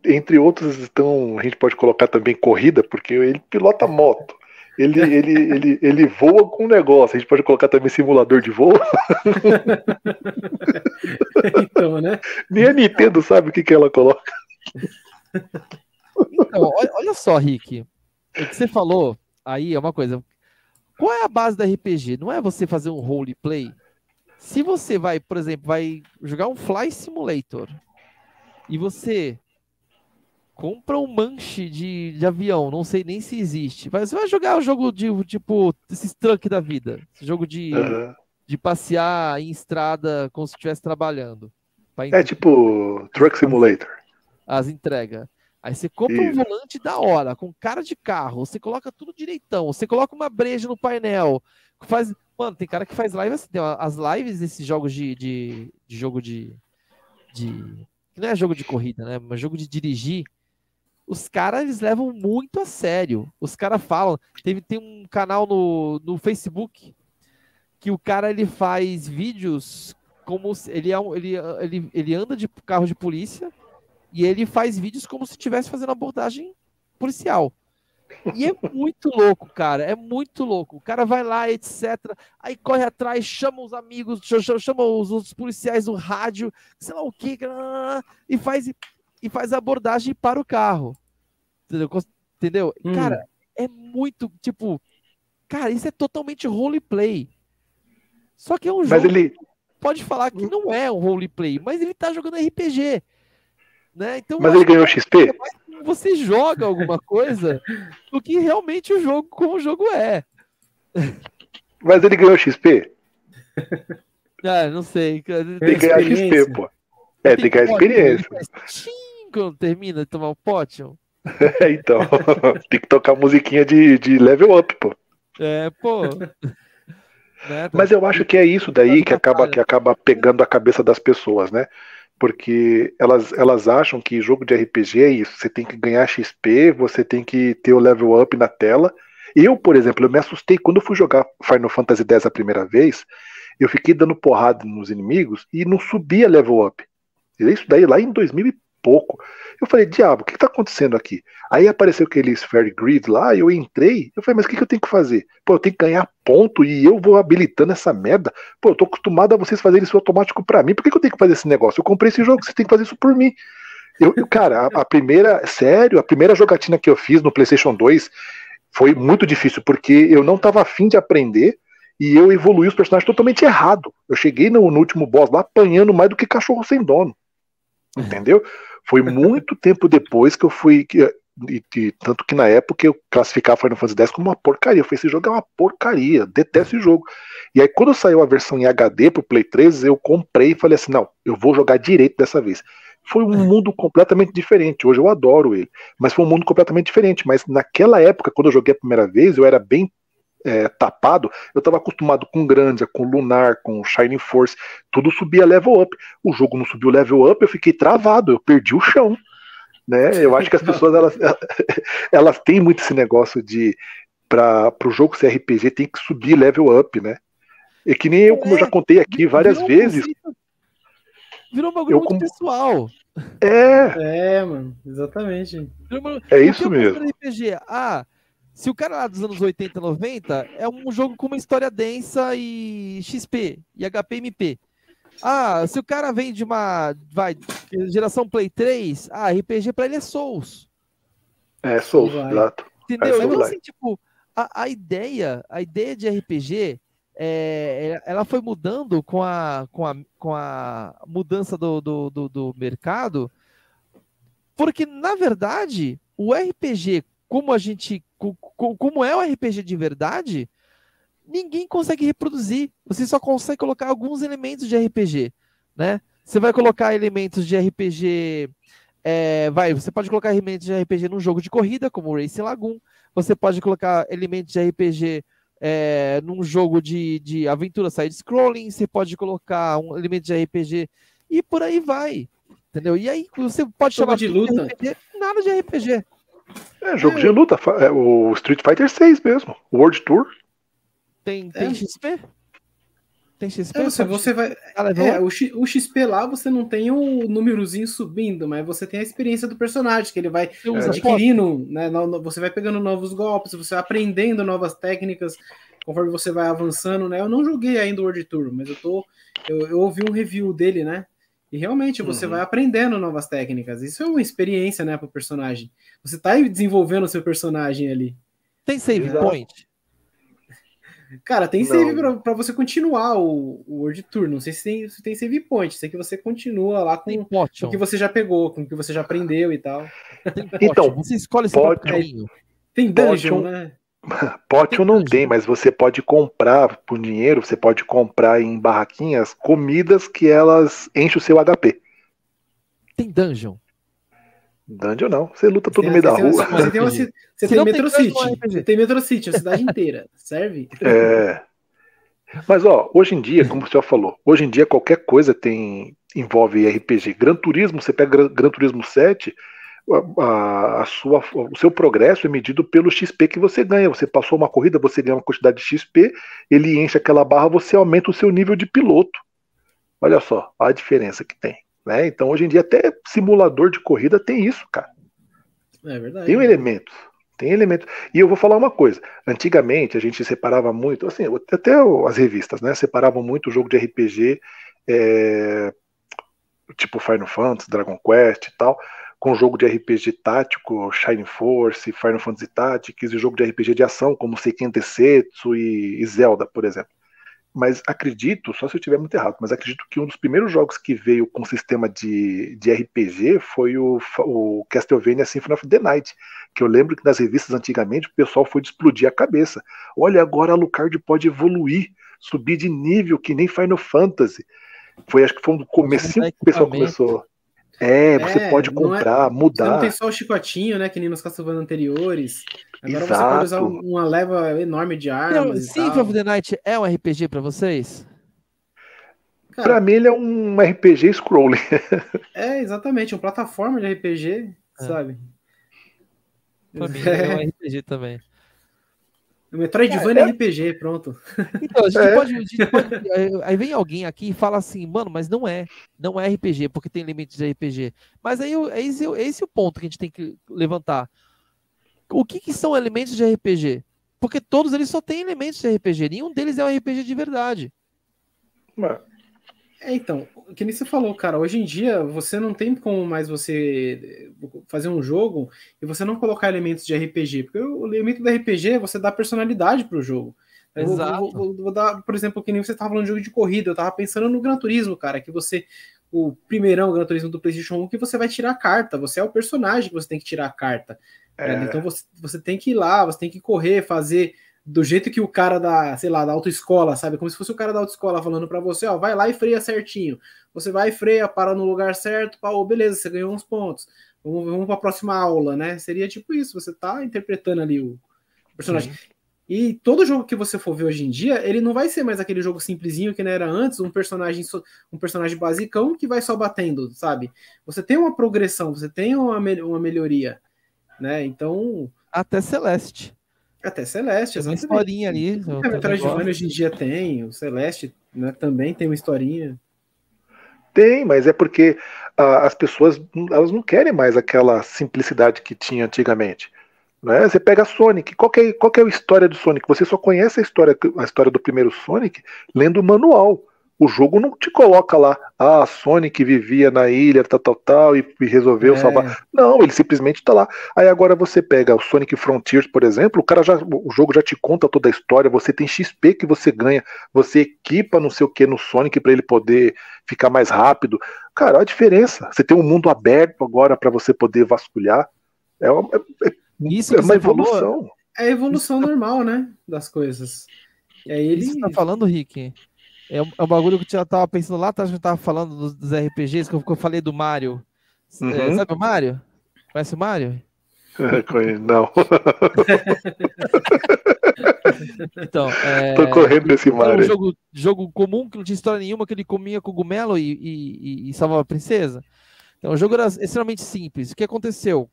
Entre outros estão, a gente pode colocar também corrida, porque ele pilota moto. Ele voa com um negócio. A gente pode colocar também simulador de voo. Então, né? Nem a Nintendo sabe o que ela coloca. Então, olha só, Rick. O que você falou aí é uma coisa. Qual é a base da RPG? Não é você fazer um roleplay? Se você vai, por exemplo, vai jogar um Fly Simulator e você compra um manche de avião, não sei nem se existe, mas você vai jogar o jogo de, tipo, esses truck da vida, esse jogo de passear em estrada como se estivesse trabalhando. Tipo Truck Simulator. As entregas. Aí você compra um volante da hora, com cara de carro, você coloca tudo direitão, você coloca uma breja no painel, faz... Mano, tem cara que faz live assim, tem as lives desses jogos de jogo de... Que não é jogo de corrida, né? Mas jogo de dirigir. Os caras, eles levam muito a sério. Os caras falam... Tem um canal no Facebook que o cara, ele faz vídeos como... Ele anda de carro de polícia e ele faz vídeos como se estivesse fazendo abordagem policial. E é muito louco, cara. É muito louco. O cara vai lá, etc. Aí corre atrás, chama os amigos, chama os outros policiais do rádio, sei lá o que, e faz a abordagem para o carro. Entendeu? Cara, é muito, tipo... Cara, isso é totalmente roleplay. Só que é um jogo... Mas ele... Pode falar que não é um roleplay, mas ele tá jogando RPG. Né? Então, mas ele ganhou XP? Você joga alguma coisa do que realmente o jogo, como o jogo é. Mas ele ganhou XP? Não sei. Tem que ganhar XP, pô. Tem que ganhar experiência. Quando termina de tomar um pote. Então, tem que tocar musiquinha de level up, pô. Pô. Mas eu acho que é isso daí que acaba pegando a cabeça das pessoas, né? Porque elas acham que jogo de RPG é isso, você tem que ganhar XP, você tem que ter o level up na tela. Eu, por exemplo, eu me assustei quando eu fui jogar Final Fantasy X a primeira vez, eu fiquei dando porrada nos inimigos e não subia level up. Isso daí lá em 2000 e pouco. Eu falei, diabo, o que tá acontecendo aqui? Aí apareceu aquele Sphere Grid lá, eu entrei, eu falei, mas o que eu tenho que fazer? Pô, eu tenho que ganhar ponto e eu vou habilitando essa merda. Pô, eu tô acostumado a vocês fazerem isso automático pra mim, por que eu tenho que fazer esse negócio? Eu comprei esse jogo, você tem que fazer isso por mim. Cara, a primeira jogatina que eu fiz no PlayStation 2 foi muito difícil, porque eu não tava afim de aprender e eu evoluí os personagens totalmente errado. Eu cheguei no último boss lá apanhando mais do que cachorro sem dono. Entendeu? Foi muito tempo depois que eu fui. Tanto que na época eu classificava Final Fantasy X como uma porcaria. Eu falei, esse jogo é uma porcaria, detesto esse jogo. E aí, quando saiu a versão em HD pro Play 3, eu comprei e falei assim: não, eu vou jogar direito dessa vez. Foi um mundo completamente diferente. Hoje eu adoro ele, mas foi um mundo completamente diferente. Mas naquela época, quando eu joguei a primeira vez, eu era bem tapado, eu estava acostumado com Grandia, com Lunar, com Shining Force, tudo subia level up. O jogo não subiu level up, eu fiquei travado, eu perdi o chão. Né? Eu acho que as pessoas elas têm muito esse negócio de para o jogo ser RPG tem que subir level up, né? É que nem eu, como eu já contei aqui várias vezes. Virou um bagulho muito pessoal. Mano, exatamente. É isso mesmo. RPG, se o cara lá dos anos 80, 90 é um jogo com uma história densa e XP e HPMP. Se o cara vem de uma geração Play 3, RPG pra ele é Souls. Souls, exato. Entendeu? Então, assim, tipo, a ideia de RPG ela foi mudando com a mudança do mercado, porque, na verdade, o RPG, como é o RPG de verdade, ninguém consegue reproduzir. Você só consegue colocar alguns elementos de RPG, né? Você vai colocar elementos de RPG... você pode colocar elementos de RPG num jogo de corrida, como o Racing Lagoon. Você pode colocar elementos de RPG num jogo de aventura side-scrolling. Você pode colocar um elemento de RPG e por aí vai. Entendeu? E aí você pode chamar de luta. RPG, nada de RPG. Jogo de luta. O Street Fighter 6 mesmo. World Tour. Tem XP? Tem XP? Você vai. O XP lá você não tem o númerozinho subindo, mas você tem a experiência do personagem, que ele vai adquirindo, né? Você vai pegando novos golpes, você vai aprendendo novas técnicas conforme você vai avançando, né? Eu não joguei ainda o World Tour, mas eu ouvi um review dele, né? E realmente você vai aprendendo novas técnicas. Isso é uma experiência, né, pro personagem. Você tá desenvolvendo o seu personagem ali. Tem save point? Cara, tem save pra você continuar o World Tour. Não sei se tem save point. Sei que você continua lá com o que você já pegou, com o que você já aprendeu e tal. Então, você escolhe seu próprio caminho. Tem dungeon, né? Potion não tem, mas você pode comprar por dinheiro, você pode comprar em barraquinhas comidas que elas enchem o seu HP. Tem dungeon? Dungeon não, você luta tudo no meio da rua. Você tem Metro City, você tem Metro City, a cidade inteira, serve? Mas hoje em dia, como o senhor falou, hoje em dia qualquer coisa envolve RPG. Gran Turismo, você pega Gran Turismo 7, o seu progresso é medido pelo XP que você ganha. Você passou uma corrida, você ganha uma quantidade de XP, ele enche aquela barra, você aumenta o seu nível de piloto. Olha só a diferença que tem, né? Então hoje em dia até simulador de corrida tem isso, cara. É verdade. Tem elementos. E eu vou falar uma coisa. Antigamente a gente separava muito, assim, até as revistas, né? Separavam muito o jogo de RPG, tipo Final Fantasy, Dragon Quest e tal, com jogo de RPG tático, Shining Force, Final Fantasy Tactics, e jogo de RPG de ação, como Seiken Densetsu e Zelda, por exemplo. Mas acredito, só se eu estiver muito errado, mas acredito que um dos primeiros jogos que veio com sistema de RPG foi o Castlevania Symphony of the Night, que eu lembro que nas revistas antigamente o pessoal foi de explodir a cabeça. Olha, agora a Alucard pode evoluir, subir de nível que nem Final Fantasy. Acho que foi um comecinho que o pessoal começou. Você pode comprar, mudar. Você não tem só o chicotinho, né? Que nem nos Castlevania anteriores. Agora você pode usar uma leva enorme de armas. Symphony of the Night é um RPG pra vocês? Cara, pra mim ele é um RPG scrolling. Exatamente, uma plataforma de RPG, sabe? Pra mim é um RPG também. O Metroidvania RPG, pronto. Então, a gente pode. Aí vem alguém aqui e fala assim, mano, mas não é RPG, porque tem elementos de RPG. Mas aí esse é o ponto que a gente tem que levantar. O que são elementos de RPG? Porque todos eles só têm elementos de RPG. Nenhum deles é um RPG de verdade. Então, que nem você falou, cara, hoje em dia você não tem como mais você fazer um jogo e você não colocar elementos de RPG, porque o elemento do RPG é você dá personalidade pro jogo. Exato. Vou dar, por exemplo, que nem você tava falando de jogo de corrida, eu tava pensando no Gran Turismo, cara, que o primeirão Gran Turismo do PlayStation 1, que você vai tirar a carta, você é o personagem que você tem que tirar a carta. Então você tem que ir lá, você tem que correr, fazer do jeito que o cara da autoescola, sabe? Como se fosse o cara da autoescola falando pra você, vai lá e freia certinho. Você vai e freia, para no lugar certo, beleza, você ganhou uns pontos. Vamos pra próxima aula, né? Seria tipo isso, você tá interpretando ali o personagem. Sim. E todo jogo que você for ver hoje em dia, ele não vai ser mais aquele jogo simplesinho que não era antes, um personagem basicão que vai só batendo, sabe? Você tem uma progressão, você tem uma melhoria, né? Então... Até Celeste, exatamente. Uma historinha ali. A Metroidvania hoje em dia tem, o Celeste, né, também tem uma historinha. Tem, mas é porque as pessoas elas não querem mais aquela simplicidade que tinha antigamente. Né? Você pega Sonic, qual que é a história do Sonic? Você só conhece a história do primeiro Sonic lendo o manual. O jogo não te coloca lá, Sonic vivia na ilha, tal, e resolveu salvar. Não, ele simplesmente tá lá. Aí agora você pega o Sonic Frontiers, por exemplo, o jogo já te conta toda a história, você tem XP que você ganha, você equipa não sei o que no Sonic para ele poder ficar mais rápido. Cara, olha a diferença. Você tem um mundo aberto agora para você poder vasculhar. É uma evolução. É a evolução normal, né, das coisas. E aí Isso que você tá falando, Rick? É um bagulho que eu já tava pensando lá atrás, que eu tava falando dos RPGs, que eu falei do Mario. Sabe o Mario? Conhece o Mario? Não. Então, tô correndo desse Mario. Um jogo comum que não tinha história nenhuma, que ele comia cogumelo e salvava a princesa. Então, o jogo era extremamente simples. O que aconteceu?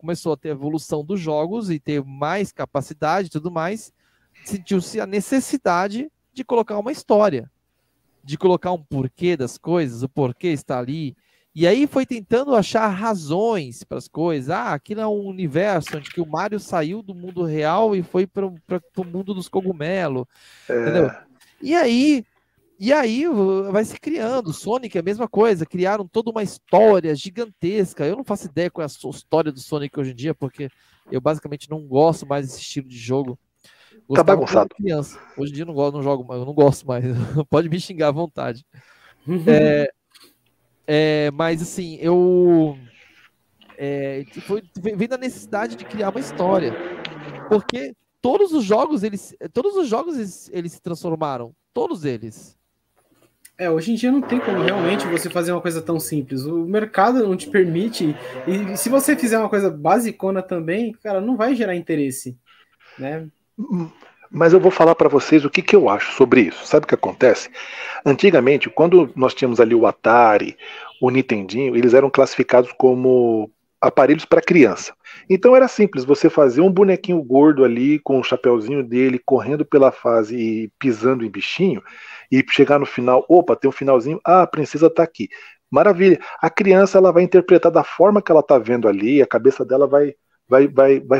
Começou a ter evolução dos jogos e ter mais capacidade e tudo mais. Sentiu-se a necessidade de colocar uma história. de colocar um porquê das coisas, o porquê está ali. E aí foi tentando achar razões para as coisas. Aquilo é um universo onde que o Mario saiu do mundo real e foi para o mundo dos cogumelos. Entendeu? E aí vai se criando. Sonic é a mesma coisa. Criaram toda uma história gigantesca. Eu não faço ideia qual é a história do Sonic hoje em dia, porque eu basicamente não gosto mais desse estilo de jogo. Tá bagunçado. Criança. Hoje em dia eu não jogo mais, eu não gosto mais. Pode me xingar à vontade. Mas assim, vem da necessidade de criar uma história. Porque todos os jogos eles se transformaram. Todos eles. Hoje em dia não tem como realmente você fazer uma coisa tão simples. O mercado não te permite. E se você fizer uma coisa basicona também, cara, não vai gerar interesse, né? Mas eu vou falar para vocês o que eu acho sobre isso. Sabe o que acontece? Antigamente, quando nós tínhamos ali o Atari, o Nintendinho, eles eram classificados como aparelhos para criança. Então era simples, você fazer um bonequinho gordo ali com o chapeuzinho dele, correndo pela fase e pisando em bichinho, e chegar no final, opa, tem um finalzinho, a princesa tá aqui. Maravilha. A criança ela vai interpretar da forma que ela tá vendo ali, a cabeça dela vai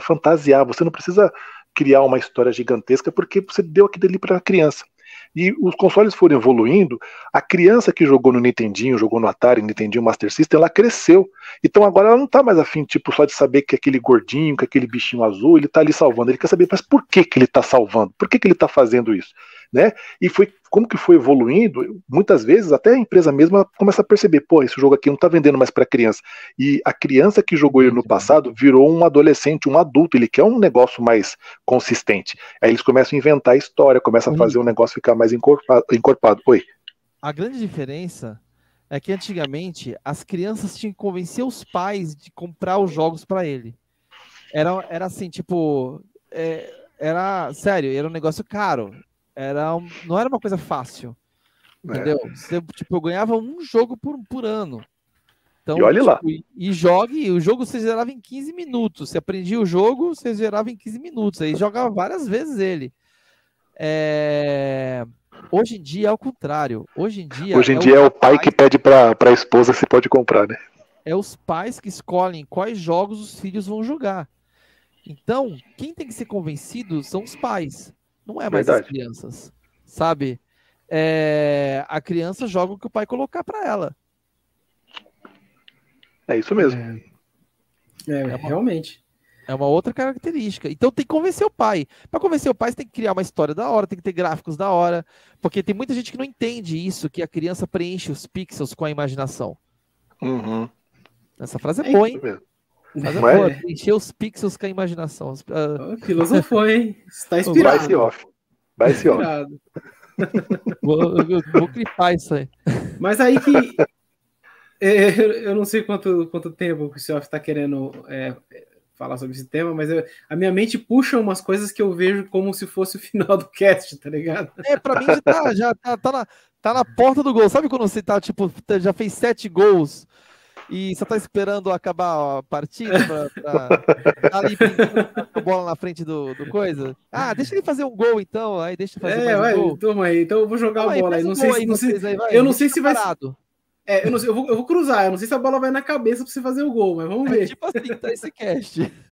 fantasiar. Você não precisa criar uma história gigantesca porque você deu aquilo ali para a criança. E os consoles foram evoluindo, a criança que jogou no Nintendinho, jogou no Atari, Nintendinho, Master System, ela cresceu. Então agora ela não tá mais afim, tipo, só de saber que aquele gordinho, que aquele bichinho azul, ele tá ali salvando. Ele quer saber, mas por que ele tá salvando? Por que ele tá fazendo isso? Né? E como que foi evoluindo, muitas vezes até a empresa mesma começa a perceber, pô, esse jogo aqui não tá vendendo mais para criança. E a criança que jogou ele no passado virou um adolescente, um adulto, ele quer um negócio mais consistente. Aí eles começam a inventar a história, começam a fazer o negócio ficar mais encorpado. Oi. A grande diferença é que antigamente as crianças tinham que convencer os pais de comprar os jogos para ele. Era assim, tipo, era sério, era um negócio caro. Não era uma coisa fácil, entendeu? Eu ganhava um jogo por ano. Então, e olha lá. E o jogo você zerava em 15 minutos. Você aprendia o jogo, você zerava em 15 minutos. Aí jogava várias vezes ele. Hoje em dia é o contrário. Hoje em dia é o pai que pede para a esposa se pode comprar, né? É os pais que escolhem quais jogos os filhos vão jogar. Então, quem tem que ser convencido são os pais. Não é mais as crianças, sabe? A criança joga o que o pai colocar para ela. É isso mesmo. Realmente. É uma outra característica. Então tem que convencer o pai. Para convencer o pai, você tem que criar uma história da hora, tem que ter gráficos da hora. Porque tem muita gente que não entende isso, que a criança preenche os pixels com a imaginação. Uhum. Essa frase é boa, hein? Mas é boa, preencher os pixels com a imaginação. Filosofou, hein? Está inspirado. Vai se off. Vou clipar isso aí. Mas aí que... eu não sei quanto tempo o Seoff está querendo falar sobre esse tema, mas a minha mente puxa umas coisas que eu vejo como se fosse o final do cast, tá ligado? Pra mim já tá na porta do gol. Sabe quando você tá, tipo, já fez 7 gols e você tá esperando acabar a partida pra ali a bola na frente do coisa? Deixa ele fazer um gol então, aí deixa fazer mais um gol. Toma aí, então eu vou jogar a bola aí. Não sei se vai... eu não sei, eu vou cruzar, eu não sei se a bola vai na cabeça pra você fazer o gol, mas vamos ver. Tipo assim, tá esse cast.